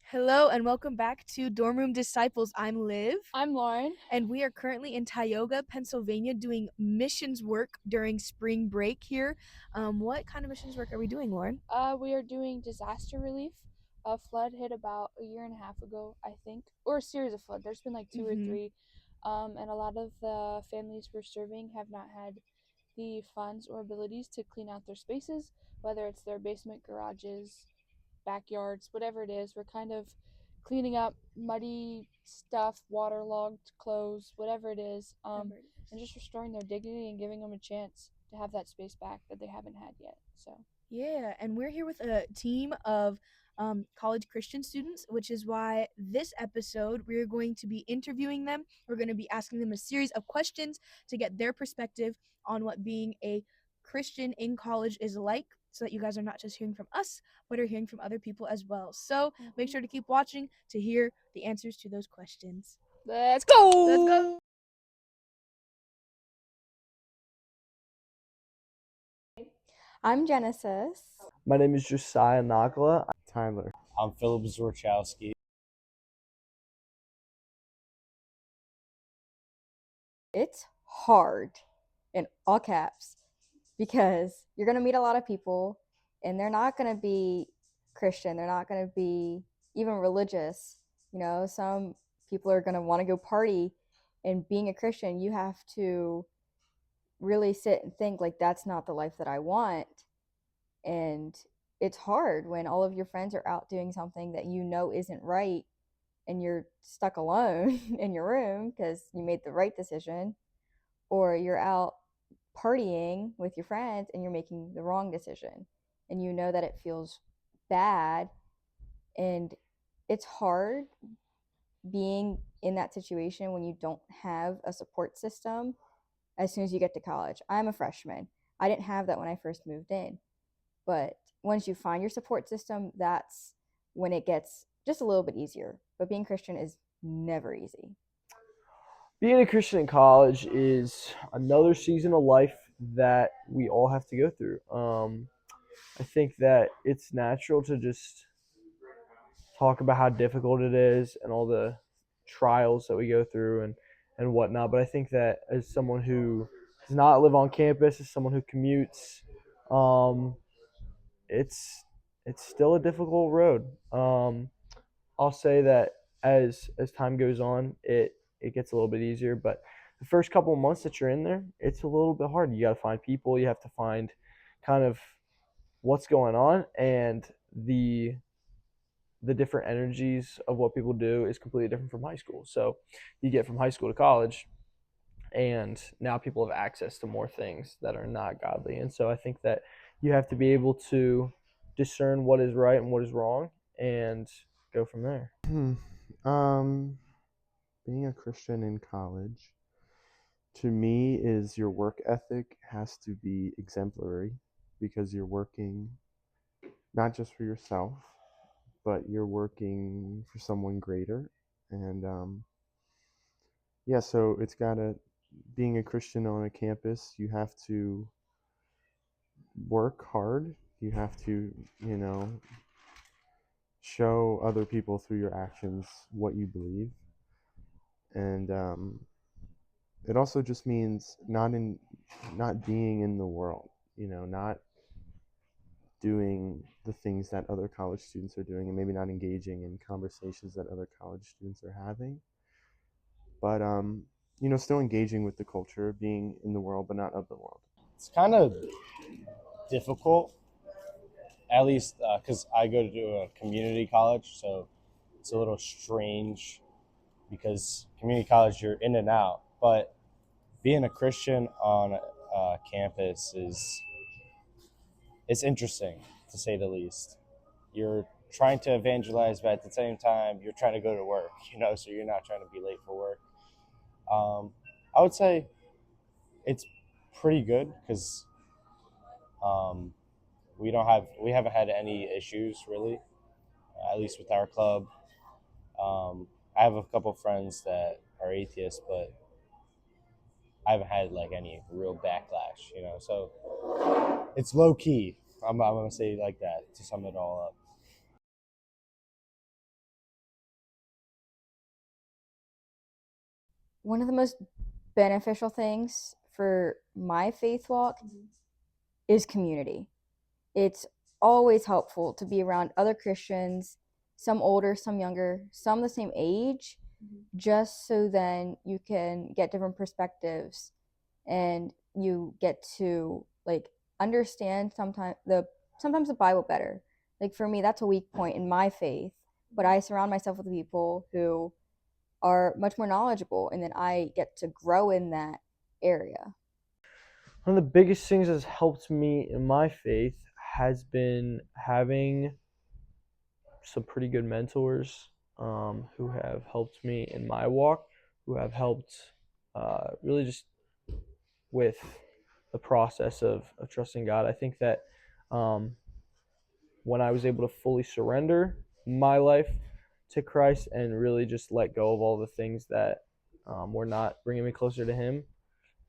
Hello and welcome back to Dorm Room Disciples. I'm Liv, I'm Lauren. and we are currently in Tioga, Pennsylvania, doing missions work during spring break here. What kind of missions work are we doing, Lauren? We are doing disaster relief. A flood hit about a year and a half ago, I think, or a series of floods. There's been like two or three, and a lot of the families we're serving have not had the funds or abilities to clean out their spaces, whether it's their basement, garages, backyards, whatever it is. We're kind of cleaning up muddy stuff, waterlogged clothes, whatever it is, and just restoring their dignity and giving them a chance to have that space back that they haven't had yet. So Yeah, and we're here with a team of college Christian students, which is why this episode we're going to be interviewing them. We're going to be asking them a series of questions to get their perspective on what being a Christian in college is like, so that you guys are not just hearing from us, but are hearing from other people as well. So make sure to keep watching to hear the answers to those questions. let's go. Let's go. I'm Genesis. My name is Josiah Nakla. Tyler. I'm Philip Zorchowski. It's hard in all caps because you're going to meet a lot of people and they're not going to be Christian. They're not going to be even religious. You know, some people are going to want to go party, and being a Christian, you have to really sit and think, like, that's not the life that I want. And it's hard when all of your friends are out doing something that you know isn't right, and you're stuck alone in your room because you made the right decision, or you're out partying with your friends and you're making the wrong decision, and you know that it feels bad. And it's hard being in that situation when you don't have a support system as soon as you get to college. I'm a freshman. I didn't have that when I first moved in. But once you find your support system, that's when it gets just a little bit easier. But being Christian is never easy. Being a Christian in college is another season of life that we all have to go through. I think that it's natural to just talk about how difficult it is and all the trials that we go through and whatnot. But I think that as someone who does not live on campus, as someone who commutes, um, it's still a difficult road. I'll say that as time goes on, it gets a little bit easier. But the first couple of months that you're in there, it's a little bit hard. You got to find people. You have to find kind of what's going on, and the different energies of what people do is completely different from high school. So you get from high school to college, and now people have access to more things that are not godly. And so I think that you have to be able to discern what is right and what is wrong, and go from there. Being a Christian in college, to me, is your work ethic has to be exemplary because you're working not just for yourself, but you're working for someone greater. And yeah, so it's gotta, being a Christian on a campus, you have to work hard. You have to, show other people through your actions what you believe. And it also just means not being in the world, not doing the things that other college students are doing, and maybe not engaging in conversations that other college students are having, but still engaging with the culture, being in the world but not of the world. It's kind of difficult, at least because I go to a community college, so it's a little strange because community college, you're in and out. But being a Christian on campus it's interesting, to say the least. You're trying to evangelize, but at the same time, you're trying to go to work, so you're not trying to be late for work. I would say it's pretty good because we haven't had any issues really, at least with our club. I have a couple friends that are atheists, but I haven't had like any real backlash, So it's low key. I'm gonna say it like that to sum it all up. one of the most beneficial things for my faith walk is community. It's always helpful to be around other Christians, some older, some younger, some the same age, just so then you can get different perspectives and you get to like understand sometimes the Bible better. Like for me, that's a weak point in my faith, but I surround myself with people who are much more knowledgeable, and then I get to grow in that area. One of the biggest things that's helped me in my faith has been having some pretty good mentors who have helped me in my walk, who have helped really just with the process of trusting God. I think that when I was able to fully surrender my life to Christ and really just let go of all the things that were not bringing me closer to Him,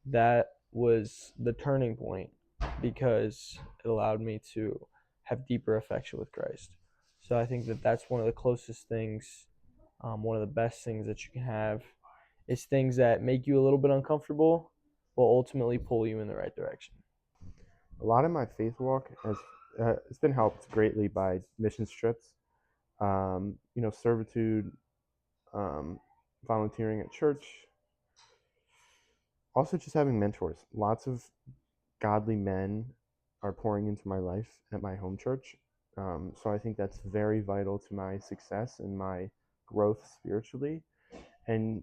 that was the turning point because it allowed me to have deeper affection with Christ. So I think that that's one of the closest things, one of the best things that you can have is things that make you a little bit uncomfortable will ultimately pull you in the right direction. A lot of my faith walk has it's been helped greatly by missions trips, servitude, volunteering at church, also just having mentors. Lots of godly men are pouring into my life at my home church. So I think that's very vital to my success and my growth spiritually. And,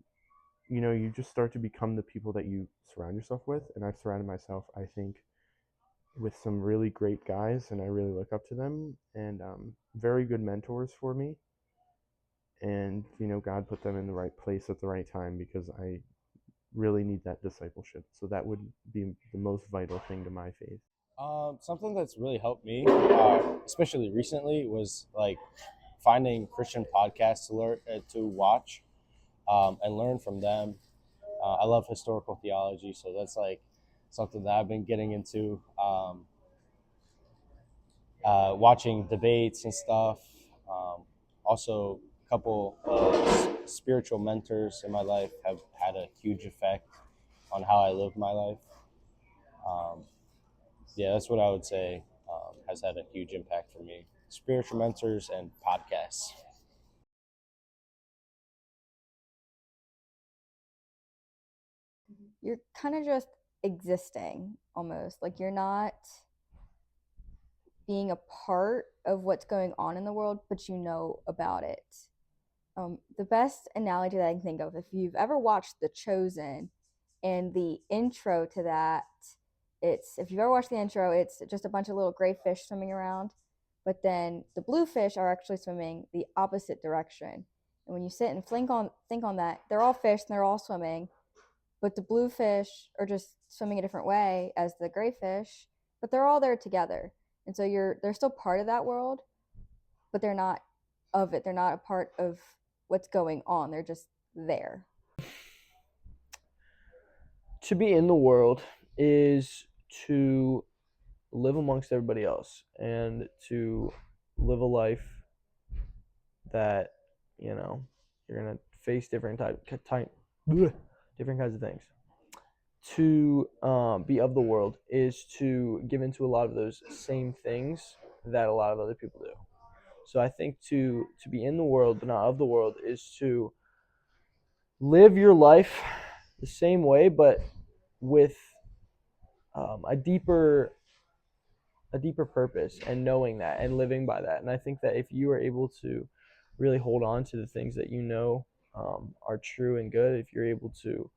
you just start to become the people that you surround yourself with. And I've surrounded myself, I think, with some really great guys, and I really look up to them, and very good mentors for me. And, God put them in the right place at the right time because I really need that discipleship. So that would be the most vital thing to my faith. Something that's really helped me, especially recently, was like finding Christian podcasts to watch and learn from them. I love historical theology, so that's like something that I've been getting into. Watching debates and stuff. Also, a couple of spiritual mentors in my life have had a huge effect on how I live my life. Yeah, that's what I would say has had a huge impact for me. Spiritual mentors and podcasts. You're kind of just existing almost. Like you're not being a part of what's going on in the world, but you know about it. The best analogy that I can think of, if you've ever watched The Chosen and the intro to that, if you've ever watched the intro, it's just a bunch of little gray fish swimming around, but then the blue fish are actually swimming the opposite direction. And when you sit and think on that, they're all fish and they're all swimming, but the blue fish are just swimming a different way as the gray fish, but they're all there together. And so they're still part of that world, but they're not of it. They're not a part of what's going on. They're just there. To be in the world is to live amongst everybody else and to live a life that you're gonna face different different kinds of things. To be of the world is to give into a lot of those same things that a lot of other people do. So I think to be in the world but not of the world is to live your life the same way, but with a deeper purpose and knowing that and living by that. And I think that if you are able to really hold on to the things that are true and good, if you're able to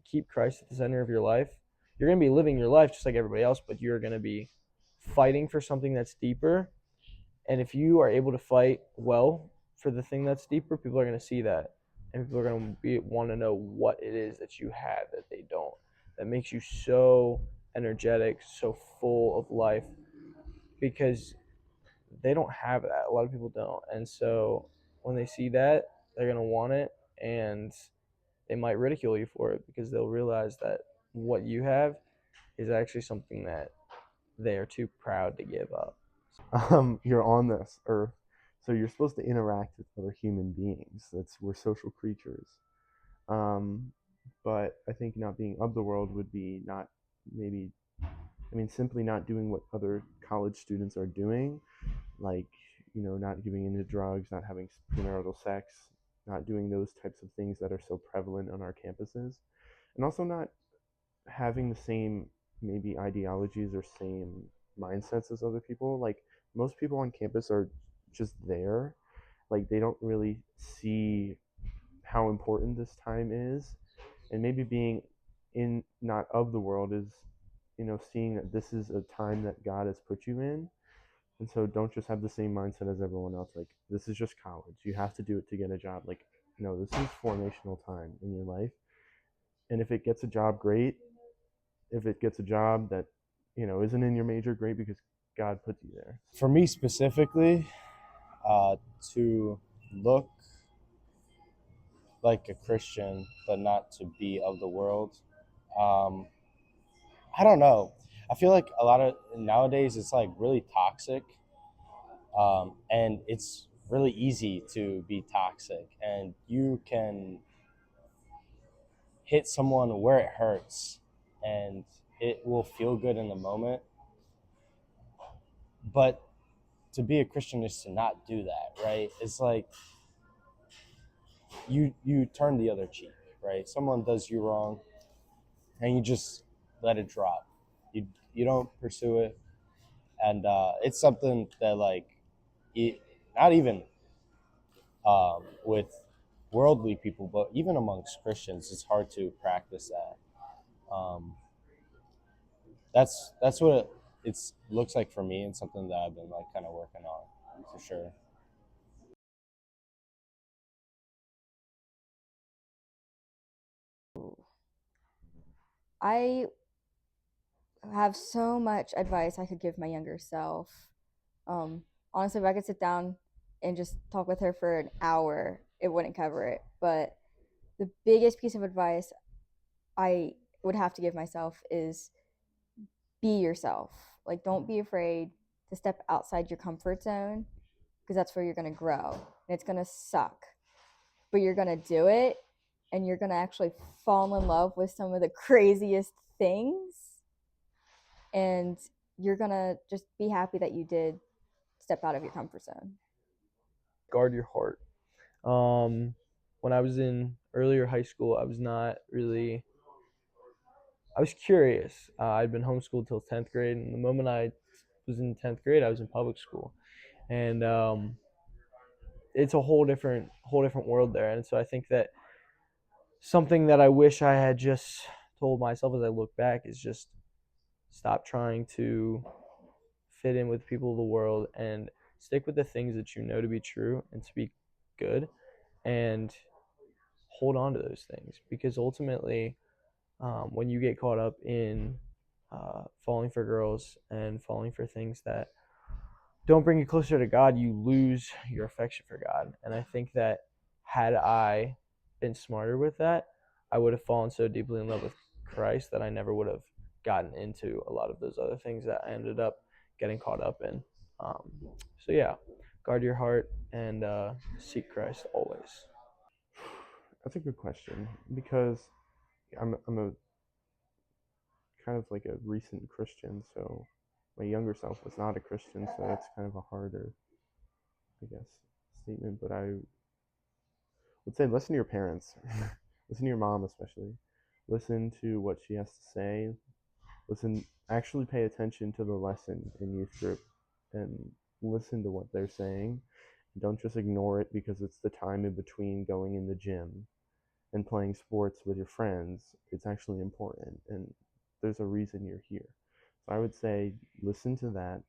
keep Christ at the center of your life, you're going to be living your life just like everybody else, but you're going to be fighting for something that's deeper. And if you are able to fight well for the thing that's deeper, people are going to see that. And people are going to want to know what it is that you have that they don't, that makes you so energetic, so full of life, because they don't have that. A lot of people don't. And so when they see that, they're going to want it, and they might ridicule you for it because they'll realize that what you have is actually something that they are too proud to give up. You're on this earth, so you're supposed to interact with other human beings. We're social creatures. But I think not being of the world would be not maybe, I mean, simply not doing what other college students are doing, like, not giving into drugs, not having premarital sex, not doing those types of things that are so prevalent on our campuses, and also not having the same maybe ideologies or same mindsets as other people. Like, most people on campus are just there. Like, they don't really see how important this time is, and maybe being in not of the world is, seeing that this is a time that God has put you in. And so don't just have the same mindset as everyone else. Like, this is just college. You have to do it to get a job. Like, no, this is formational time in your life. And if it gets a job, great. If it gets a job that, isn't in your major, great, because God put you there. For me specifically, to look like a Christian, but not to be of the world. Um, I don't know. I feel like a lot of nowadays it's like really toxic, and it's really easy to be toxic, and you can hit someone where it hurts, and it will feel good in the moment. But to be a Christian is to not do that, right? It's like you turn the other cheek, right? Someone does you wrong, and you just let it drop. You don't pursue it, and it's something that like, not even with worldly people, but even amongst Christians, it's hard to practice that. That's what it's looks like for me, and something that I've been like kind of working on for sure. I have so much advice I could give my younger self. Honestly, if I could sit down and just talk with her for an hour, it wouldn't cover it. But the biggest piece of advice I would have to give myself is be yourself. Like, don't be afraid to step outside your comfort zone, because that's where you're going to grow. And it's going to suck, but you're going to do it, and you're going to actually fall in love with some of the craziest things. And you're going to just be happy that you did step out of your comfort zone. Guard your heart. When I was in earlier high school, I was not really. I was curious. I'd been homeschooled till 10th grade, and the moment I was in 10th grade, I was in public school, and it's a whole different world there. And so I think that something that I wish I had just told myself as I look back is just stop trying to fit in with people of the world and stick with the things that you know to be true and to be good, and hold on to those things, because ultimately, when you get caught up in falling for girls and falling for things that don't bring you closer to God, you lose your affection for God. And I think that had I been smarter with that, I would have fallen so deeply in love with Christ that I never would have gotten into a lot of those other things that I ended up getting caught up in. So yeah, guard your heart and seek Christ always. That's a good question, because I'm a kind of like a recent Christian, so my younger self was not a Christian, so that's kind of a harder, I guess, statement. But I would say listen to your parents, listen to your mom especially, listen to what she has to say, listen, actually pay attention to the lesson in youth group, and listen to what they're saying. Don't just ignore it because it's the time in between going in the gym and playing sports with your friends. It's actually important, and there's a reason you're here. So I would say listen to that.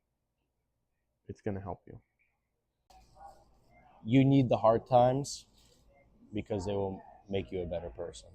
It's going to help you. You need the hard times because they will make you a better person.